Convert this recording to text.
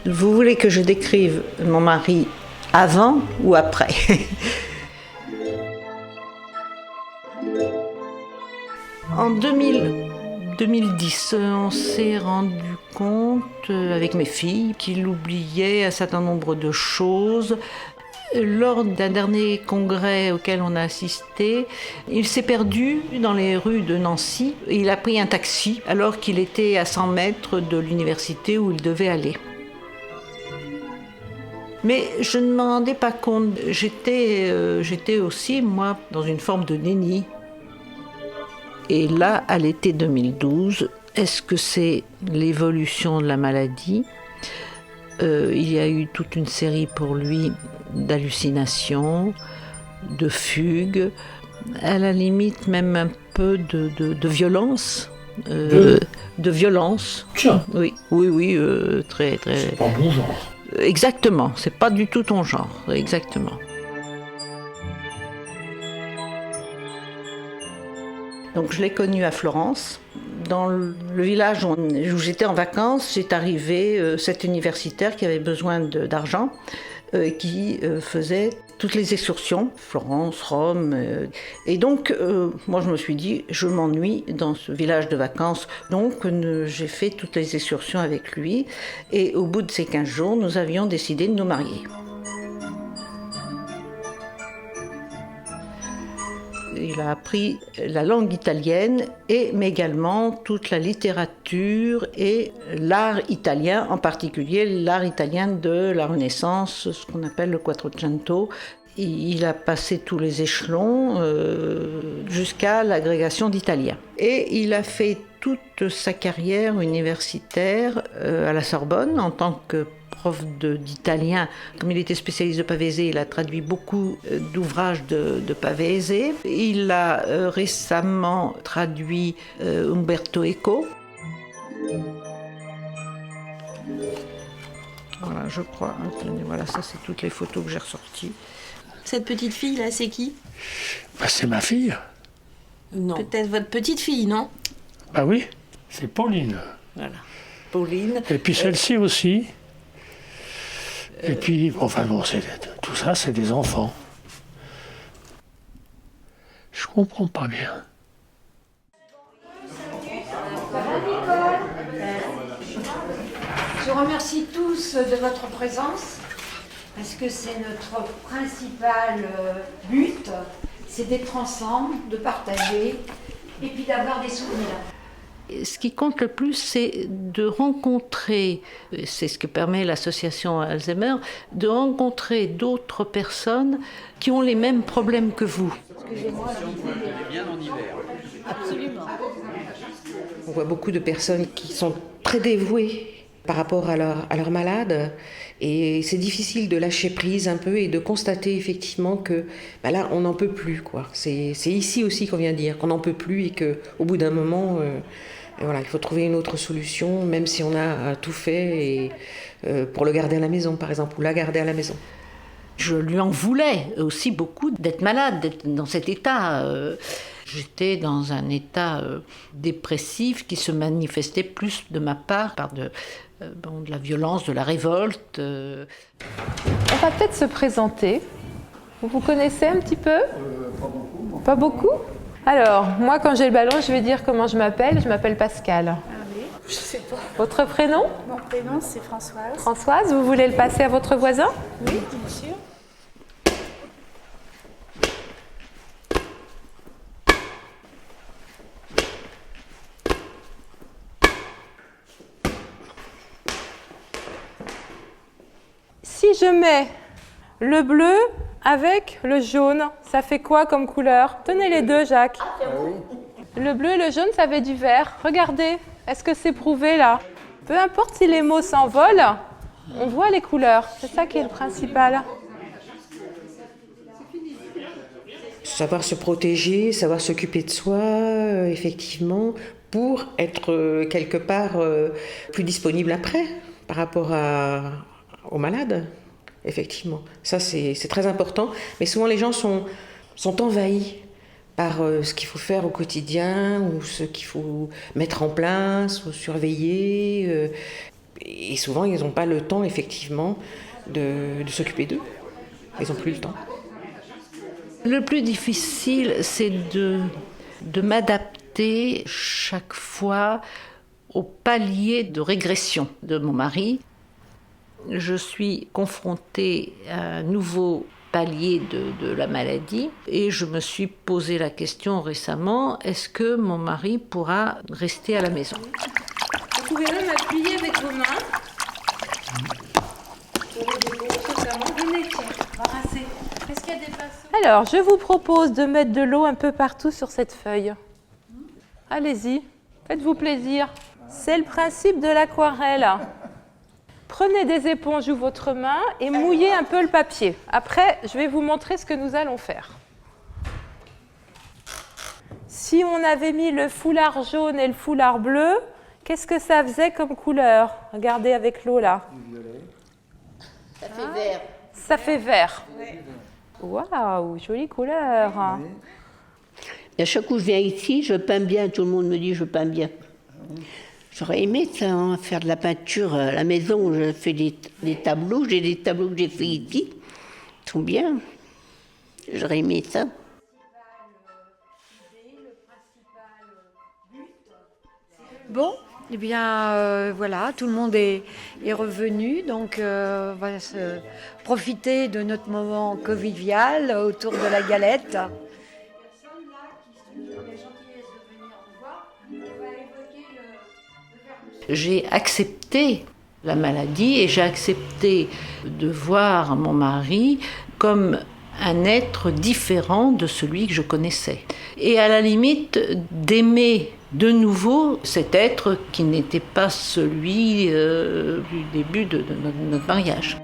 Vous voulez que je décrive mon mari avant ou après? En 2010, on s'est rendu compte avec mes filles qu'il oubliait un certain nombre de choses. Lors d'un dernier congrès auquel on a assisté, il s'est perdu dans les rues de Nancy et il a pris un taxi alors qu'il était à 100 mètres de l'université où il devait aller. Mais je ne m'en rendais pas compte. J'étais aussi, moi, dans une forme de déni. Et là, à l'été 2012, est-ce que c'est l'évolution de la maladie ? Il y a eu toute une série pour lui d'hallucinations, de fugues, à la limite même un peu de violence. De violence. Tiens. Oui, très. C'est pas bon genre. Exactement, c'est pas du tout ton genre, exactement. Donc je l'ai connu à Florence. Dans le village où j'étais en vacances, j'ai arrivé cet universitaire qui avait besoin d'argent, qui faisait toutes les excursions, Florence, Rome. Et donc, moi je me suis dit, je m'ennuie dans ce village de vacances. Donc j'ai fait toutes les excursions avec lui. Et au bout de ces 15 jours, nous avions décidé de nous marier. Il a appris la langue italienne, mais également toute la littérature et l'art italien, en particulier l'art italien de la Renaissance, ce qu'on appelle le Quattrocento. Il a passé tous les échelons jusqu'à l'agrégation d'italien. Et il a fait toute sa carrière universitaire à la Sorbonne en tant que prof d'italien. Comme il était spécialiste de Pavese, il a traduit beaucoup d'ouvrages de Pavese. Il a récemment traduit Umberto Eco. Voilà, je crois. Attendez, voilà, ça c'est toutes les photos que j'ai ressorties. Cette petite fille là, c'est qui? Bah, c'est ma fille. Non. Peut-être votre petite fille, non? Bah oui, c'est Pauline. Voilà, Pauline. Et puis celle-ci aussi. Et puis, enfin bon, tout ça, c'est des enfants. Je comprends pas bien. Je remercie tous de votre présence, parce que c'est notre principal but, c'est d'être ensemble, de partager, et puis d'avoir des souvenirs. Ce qui compte le plus, c'est de rencontrer, c'est ce que permet l'association Alzheimer, de rencontrer d'autres personnes qui ont les mêmes problèmes que vous. Excusez-moi, bien en hiver. Absolument. On voit beaucoup de personnes qui sont très dévouées par rapport à leur malade, et c'est difficile de lâcher prise un peu et de constater effectivement que là on n'en peut plus, quoi. C'est ici aussi qu'on vient dire qu'on n'en peut plus et qu'au bout d'un moment voilà, il faut trouver une autre solution, même si on a tout fait pour le garder à la maison par exemple, ou la garder à la maison. Je lui en voulais aussi beaucoup d'être malade, d'être dans cet état. J'étais dans un état dépressif qui se manifestait plus de ma part par de la violence, de la révolte. On va peut-être se présenter. Vous vous connaissez un petit peu? Pas beaucoup. Pas beaucoup? Alors, moi, quand j'ai le ballon, je vais dire comment je m'appelle. Je m'appelle Pascal. Ah oui, je sais pas. Votre prénom? Mon prénom, c'est Françoise. Françoise, vous voulez le passer à votre voisin? Oui, bien sûr. Si je mets le bleu avec le jaune, ça fait quoi comme couleur? Tenez les deux, Jacques. Le bleu et le jaune, ça fait du vert. Regardez, est-ce que c'est prouvé là? Peu importe si les mots s'envolent, on voit les couleurs. C'est ça qui est le principal. Savoir se protéger, savoir s'occuper de soi, effectivement, pour être quelque part plus disponible après, par rapport aux malades, effectivement. Ça, c'est très important. Mais souvent, les gens sont envahis par ce qu'il faut faire au quotidien ou ce qu'il faut mettre en place ou surveiller. Et souvent, ils n'ont pas le temps, effectivement, de s'occuper d'eux. Ils n'ont plus le temps. Le plus difficile, c'est de m'adapter chaque fois au palier de régression de mon mari. Je suis confrontée à un nouveau palier de la maladie et je me suis posé la question récemment, est-ce que mon mari pourra rester à la maison ? Vous pouvez même appuyer avec vos mains. Venez, tiens, embrassez. Est-ce qu'il y a des pinceaux ? Alors, je vous propose de mettre de l'eau un peu partout sur cette feuille. Allez-y, faites-vous plaisir. C'est le principe de l'aquarelle. Prenez des éponges ou votre main et mouillez un peu le papier. Après, je vais vous montrer ce que nous allons faire. Si on avait mis le foulard jaune et le foulard bleu, qu'est-ce que ça faisait comme couleur? Regardez avec l'eau là. Ça fait vert. Ça fait vert. Waouh, jolie couleur. Et à chaque coup que je viens ici, je peins bien. Tout le monde me dit je peins bien. J'aurais aimé ça, hein, faire de la peinture à la maison. Je fais des tableaux. J'ai des tableaux que j'ai fait ici. Ils sont bien. J'aurais aimé ça. Bon, eh bien voilà, tout le monde est revenu, donc on va profiter de notre moment convivial autour de la galette. J'ai accepté la maladie et j'ai accepté de voir mon mari comme un être différent de celui que je connaissais. Et à la limite, d'aimer de nouveau cet être qui n'était pas celui du début de notre mariage.